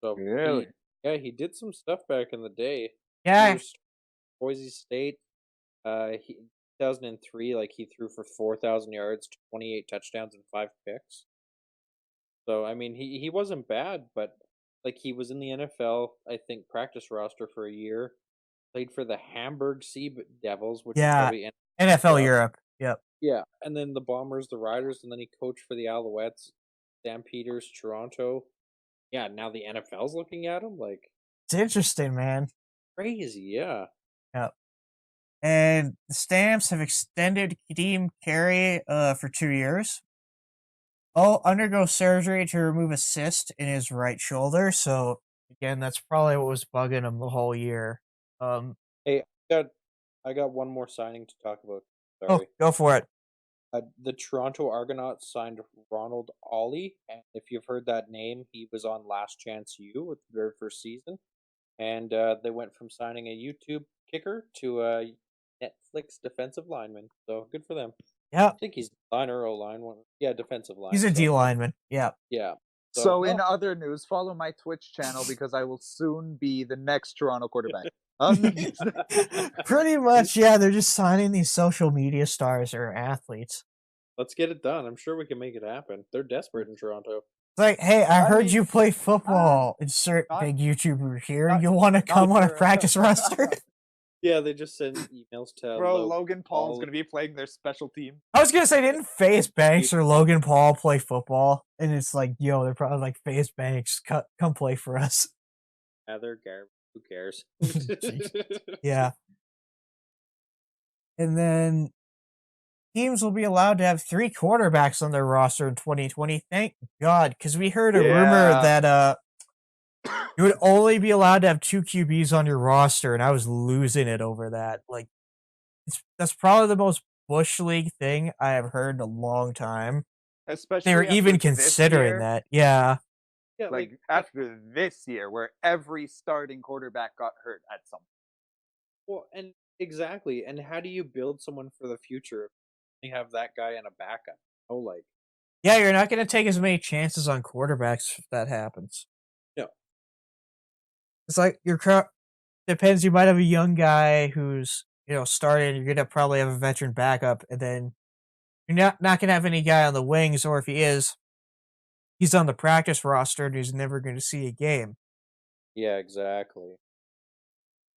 So Really? he did some stuff back in the day. Yeah, He was Boise State. 2003, he threw for 4,000 yards, 28 touchdowns, and 5 picks. So I mean, he wasn't bad, but he was in the NFL, I think, practice roster for a year. Played for the Hamburg Sea Devils, which Yeah. is probably NFL Yeah. Europe. Yep. yeah, and then the Bombers, the Riders, and then he coached for the Alouettes, Stampeders, Toronto. Yeah, now the NFL's looking at him It's interesting, man. crazy. Yeah. And the Stamps have extended Kadeem Carey for 2 years. Undergo surgery to remove a cyst in his right shoulder. So again, that's probably what was bugging him the whole year. I got one more signing to talk about. Oh, Sorry. go for it. The Toronto Argonauts signed Ronald Ollie, and if you've heard that name, he was on Last Chance U with the very first season, and they went from signing a YouTube kicker to a Netflix defensive lineman. So good for them. Yeah, I think he's line or O line. Yeah, defensive line. he's a so, D lineman. Yeah. Yeah. So in no, other news, follow my Twitch channel because I will soon be the next Toronto quarterback. Pretty much, yeah. They're just signing these social media stars or athletes. let's get it done. I'm sure we can make it happen. They're desperate in Toronto. It's like, hey, I heard mean, you play football. Insert not- big YouTuber here. not- You want to come on a for- practice roster? Yeah, they just send emails to Bro, Logan Paul's Paul. going to be playing their special team. I was gonna say, didn't FaZe Banks or Logan Paul play football? And it's like, yo, they're probably like, FaZe Banks, come play for us. They're garbage. Who cares? Yeah. And then teams will be allowed to have 3 quarterbacks on their roster in 2020. Thank God, because we heard a rumor Yeah. that you would only be allowed to have 2 QBs on your roster, and I was losing it over that. Like, that's probably the most Bush League thing I have heard in a long time. Especially They were even after this considering year. that. Yeah. Yeah, Like after this year, where every starting quarterback got hurt at some point. well, and exactly. And how do you build someone for the future if you have that guy and a backup? Oh, like Yeah, you're not going to take as many chances on quarterbacks if that happens. No. It's like depends. You might have a young guy who's, started. You're going to probably have a veteran backup, and then you're not going to have any guy on the wings, or if he is, he's on the practice roster and he's never going to see a game. yeah, exactly.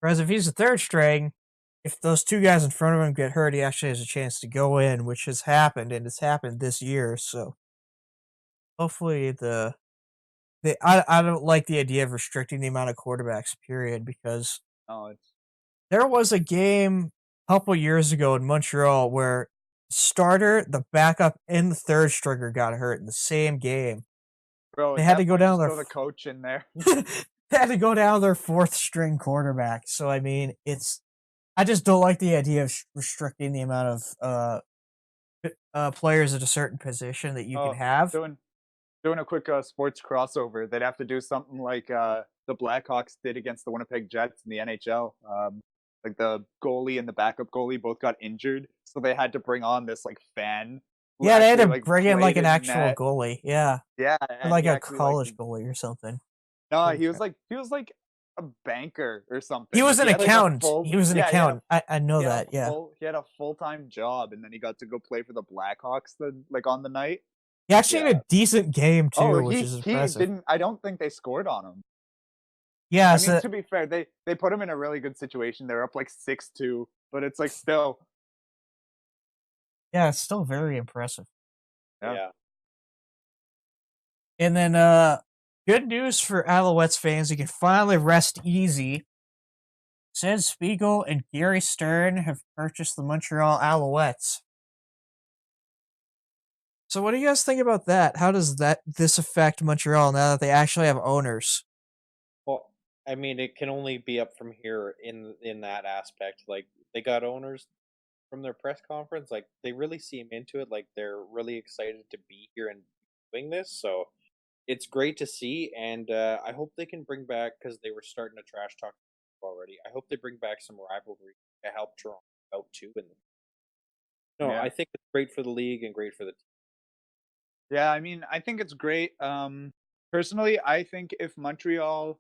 Whereas if he's a third string, if those 2 guys in front of him get hurt, he actually has a chance to go in, which has happened, and it's happened this year. So hopefully I don't like the idea of restricting the amount of quarterbacks, period, because there was a game a couple years ago in Montreal where starter, the backup, and the third stringer got hurt in the same game. Bro, They had to go down just their throw the coach in there. They had to go down their 4th string quarterback. So I mean, I just don't like the idea of restricting the amount of players at a certain position that you can have. Doing a quick sports crossover, they'd have to do something like the Blackhawks did against the Winnipeg Jets in the NHL. Like the goalie and the backup goalie both got injured, so they had to bring on this like fan. Yeah, they had to bring in like an actual net. goalie. Yeah, Yeah, or like a college goalie or something. No, he was like a banker or something. He was an accountant. He was an accountant. I know that. Yeah, he had a full-time job, and then he got to go play for the Blackhawks on the night. He actually had a decent game too, which is impressive. I don't think they scored on him. Yeah, I mean, to be fair, they put him in a really good situation. They're up like 6-2, but it's like still. Yeah, it's still very impressive. Yeah. And then good news for Alouettes fans, you can finally rest easy. Sid Spiegel and Gary Stern have purchased the Montreal Alouettes. So what do you guys think about that? How does this affect Montreal now that they actually have owners? Well, I mean, it can only be up from here in that aspect. Like they got owners from their press conference, like they really seem into it. Like they're really excited to be here and doing this. So it's great to see, and I hope they can bring back, because they were starting to trash talk already. I hope they bring back some rivalry to help Toronto out too. I think it's great for the league and great for the team. Yeah, I mean, I think it's great. Personally, I think if Montreal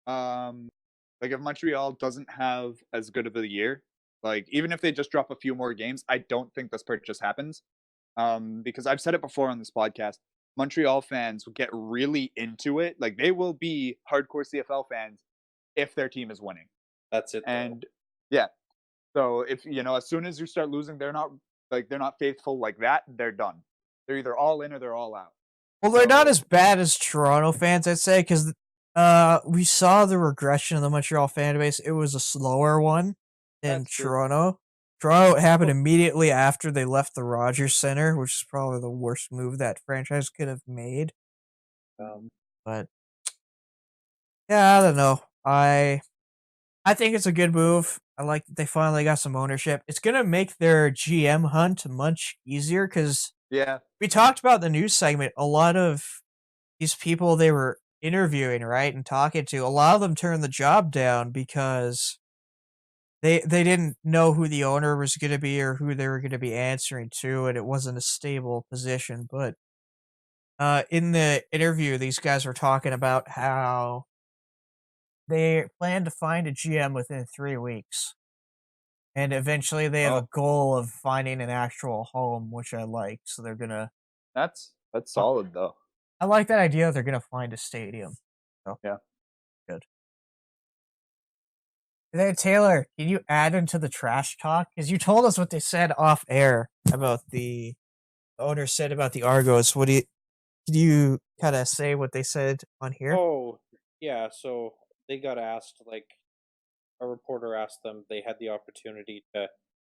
doesn't have as good of a year, like even if they just drop a few more games, I don't think this purchase happens. Because I've said it before on this podcast, Montreal fans will get really into it. Like they will be hardcore CFL fans if their team is winning. That's it. And yeah, so if as soon as you start losing, they're not faithful like that. They're done. They're either all in or they're all out. Well, they're not as bad as Toronto fans, I'd say, because we saw the regression of the Montreal fan base. It was a slower one than Toronto. Toronto happened immediately after they left the Rogers Center, which is probably the worst move that franchise could have made. But yeah, I don't know. I think it's a good move. I like that they finally got some ownership. It's gonna make their GM hunt much easier because Yeah. we talked about the news segment. A lot of these people they were interviewing, right, and talking to, a lot of them turned the job down because they didn't know who the owner was going to be or who they were going to be answering to, and it wasn't a stable position. But in the interview, these guys were talking about how they plan to find a GM within 3 weeks, and eventually they have a Oh, goal of finding an actual home, which I like. So they're gonna. that's solid though. I like that idea. They're gonna find a stadium. So Yeah. good. Hey Taylor, can you add into the trash talk? Because you told us what they said off air about the owner said about the Argos. What do you Can you kind of say what they said on here? Oh, yeah. So they got asked, like, a reporter asked them, they had the opportunity to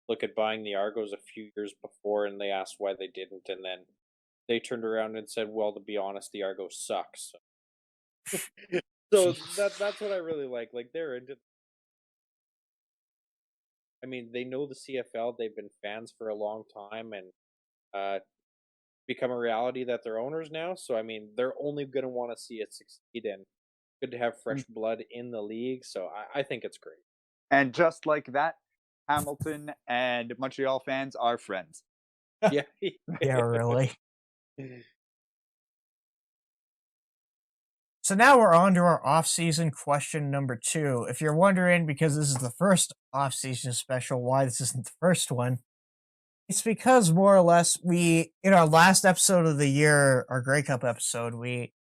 look at buying the Argos a few years before, and they asked why they didn't. And then they turned around and said, well, to be honest, the Argos sucks. So that's what I really like. Like, they're into. I mean, they know the CFL. They've been fans for a long time, and uh, become a reality that they're owners now. So I mean, they're only going to want to see it succeed, and good to have fresh Mm. blood in the league. So I think it's great. And just like that, Hamilton and Montreal fans are friends. Yeah. Yeah, really. So now we're on to our off-season question number 2. If you're wondering, because this is the first off-season special, why this isn't the first one, it's because more or less we, in our last episode of the year, our Grey Cup episode, we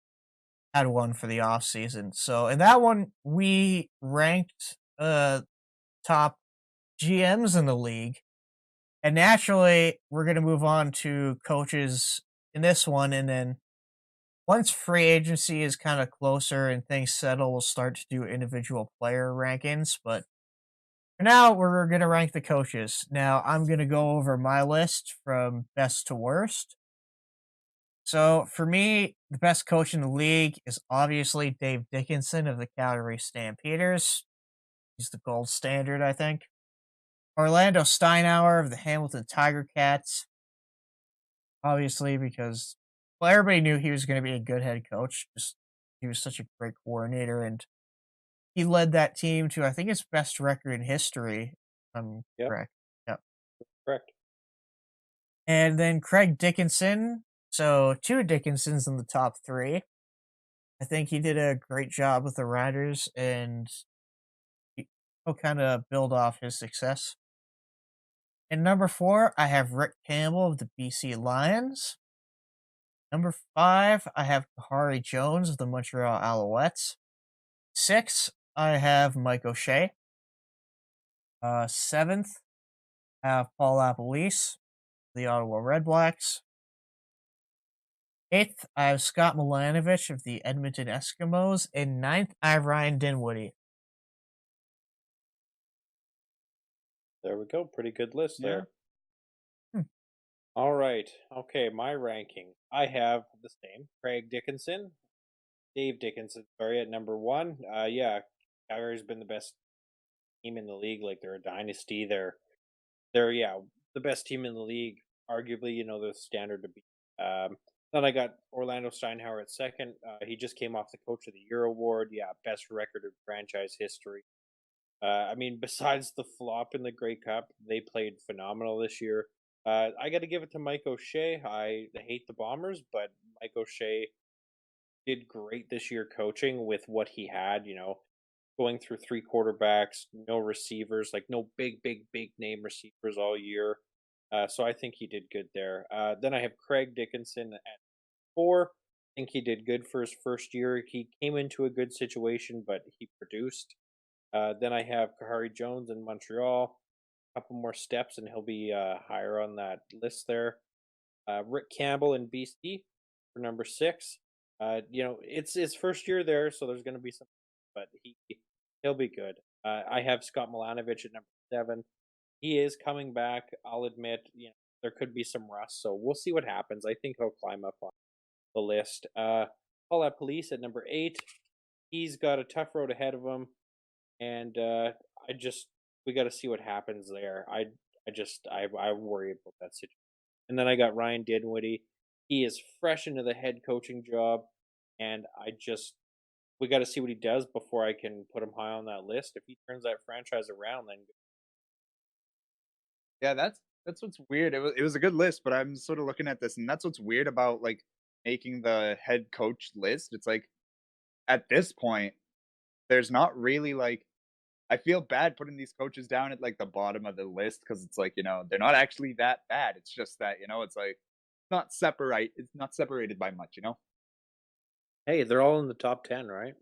had one for the off-season. So in that one, we ranked top GMs in the league. And naturally, we're going to move on to coaches in this one, and then once free agency is kind of closer and things settle, we'll start to do individual player rankings. But for now, we're going to rank the coaches. Now, I'm going to go over my list from best to worst. So for me, the best coach in the league is obviously Dave Dickinson of the Calgary Stampeders. He's the gold standard, I think. Orlando Steinauer of the Hamilton Tiger Cats. Obviously, because well, everybody knew he was going to be a good head coach. Just he was such a great coordinator, and he led that team to I think its best record in history. If I'm Yep. correct. Yep. Correct. And then Craig Dickinson. So 2 Dickinsons in the top 3. I think he did a great job with the Riders, and he'll kind of build off his success. And number 4, I have Rick Campbell of the BC Lions. Number 5, I have Kahari Jones of the Montreal Alouettes. 6, I have Mike O'Shea. 7th, I have Paul Lapalisse, the Ottawa Redblacks. 8th, I have Scott Milanovich of the Edmonton Eskimos. And 9th, I have Ryan Dinwiddie. There we go. Pretty good list Yeah. there. Hmm. All right. Okay, my ranking. I have the same. Craig Dickinson, Dave Dickinson, sorry, at number 1. Yeah, Calgary's been the best team in the league. Like, they're a dynasty. They're the best team in the league. Arguably, the standard to beat. Then I got Orlando Steinauer at 2nd. He just came off the Coach of the Year award. Yeah, best record in franchise history. I mean, besides the flop in the Grey Cup, they played phenomenal this year. I got to give it to Mike O'Shea. I hate the Bombers, but Mike O'Shea did great this year coaching with what he had. Going through 3 quarterbacks, no receivers, like no big name receivers all year. So I think he did good there. Then I have Craig Dickinson at 4. I think he did good for his first year. He came into a good situation, but he produced. Then I have Kahari Jones in Montreal. A couple more steps, and he'll be higher on that list there. Rick Campbell in BC for number 6. It's his first year there, so there's going to be some, but he'll be good. I have Scott Milanovich at number 7. He is coming back. I'll admit, there could be some rust, so we'll see what happens. I think he'll climb up on the list. Paul Police at number 8. He's got a tough road ahead of him, and I just we got to see what happens there. I worry about that situation. And then I got Ryan Dinwiddie. He is fresh into the head coaching job, and we got to see what he does before I can put him high on that list. If he turns that franchise around, then Yeah, that's what's weird. It was a good list, but I'm sort of looking at this, and that's what's weird about like making the head coach list. It's like at this point, there's not really like I feel bad putting these coaches down at like the bottom of the list because it's like they're not actually that bad. It's just that it's like not separate. It's not separated by much. hey, they're all in the top 10, right?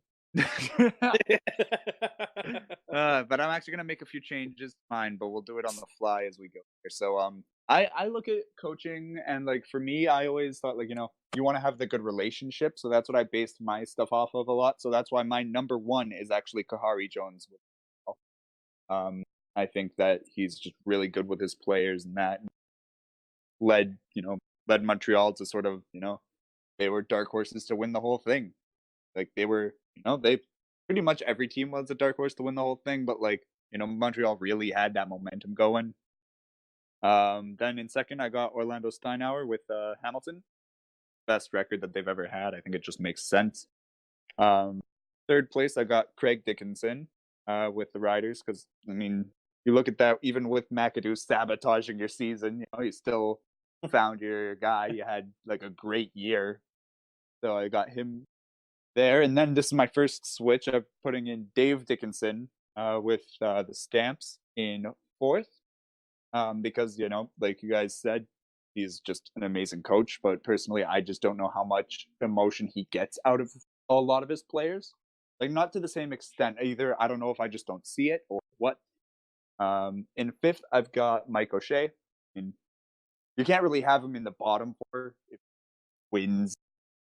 But I'm actually gonna make a few changes to mine, but we'll do it on the fly as we go here. So I look at coaching and like for me, I always thought like you want to have the good relationship, so that's what I based my stuff off of a lot. So that's why my number one is actually Kahari Jones. Um, I think that he's just really good with his players and that led Montreal to sort of they were dark horses to win the whole thing. Like they were, they pretty much every team was a dark horse to win the whole thing, but like, Montreal really had that momentum going. Then in second, I got Orlando Steinauer with Hamilton. Best record that they've ever had. I think it just makes sense. Third place, I got Craig Dickinson with the Riders because, I mean, you look at that, even with McAdoo sabotaging your season, you still found your guy. You had like a great year. So I got him there. And then this is my first switch. I'm putting in Dave Dickinson with the Stamps in fourth because, like you guys said, he's just an amazing coach. But personally, I just don't know how much emotion he gets out of a lot of his players. Like, not to the same extent either. I don't know if I just don't see it or what. In fifth, I've got Mike O'Shea. And you can't really have him in the bottom four if he wins,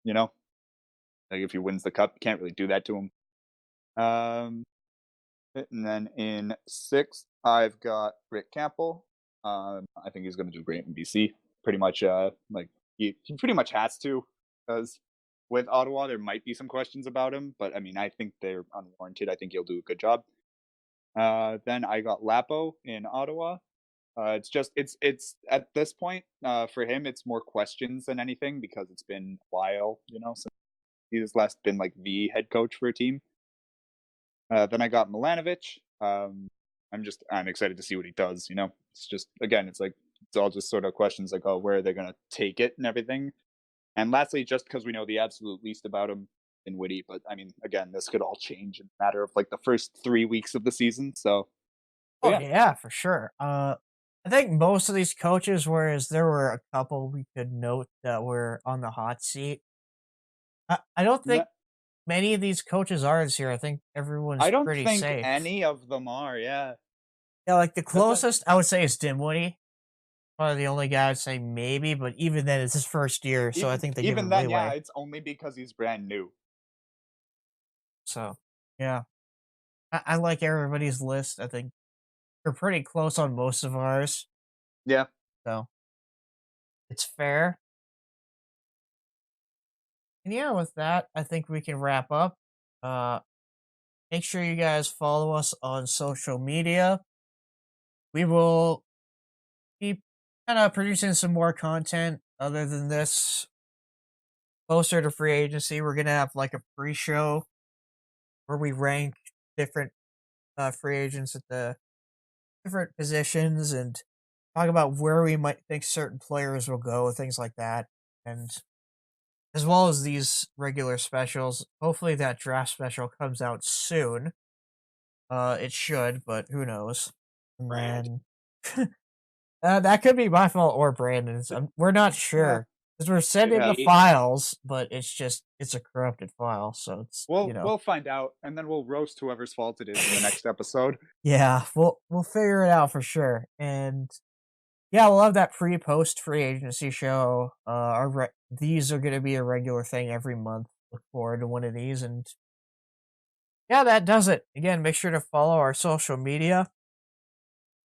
Like if he wins the cup, you can't really do that to him. And then in sixth, I've got Rick Campbell. I think he's going to do great in BC. Pretty much, like he pretty much has to, because with Ottawa there might be some questions about him, but I mean I think they're unwarranted. I think he'll do a good job. Then I got Lapo in Ottawa. It's at this point for him it's more questions than anything because it's been a while, since he's last been like the head coach for a team. Then I got Milanovic. I'm excited to see what he does. It's just again, it's all just sort of questions like, oh, where are they going to take it and everything. And lastly, just because we know the absolute least about him in Witty, but I mean, again, this could all change in a matter of like the first 3 weeks of the season. So, Oh yeah, for sure. I think most of these coaches, whereas there were a couple we could note that were on the hot seat. I don't think many of these coaches are this year. I think everyone's I don't pretty think safe. any of them are. Yeah. Yeah, like the closest I would say is Dinwiddie. Probably the only guy I'd say maybe, but even then it's his first year, so I think they give him then, leeway. yeah, it's only because he's brand new. So yeah, I like everybody's list. I think we're pretty close on most of ours, Yeah. so it's fair. And yeah, with that, I think we can wrap up. Uh, make sure you guys follow us on social media. We will be kind of producing some more content other than this. Closer to free agency, we're gonna have like a pre-show where we rank different free agents at the different positions and talk about where we might think certain players will go, things like that, and as well as these regular specials. Hopefully, that draft special comes out soon. It should, but who knows? And then that could be my fault or Brandon's. We're not sure because we're sending the files, but it's a corrupted file, so it's we'll find out, and then we'll roast whoever's fault it is in the next episode. Yeah, we'll figure it out for sure, and yeah, we'll have that pre-post free agency show. These are going to be a regular thing every month. Look forward to one of these, and yeah, that does it. Again, make sure to follow our social media.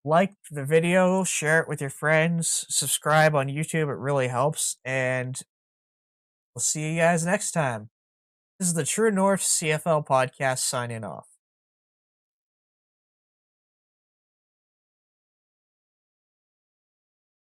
Like the video, share it with your friends, subscribe on YouTube. It really helps. And we'll see you guys next time. This is the True North CFL podcast signing off.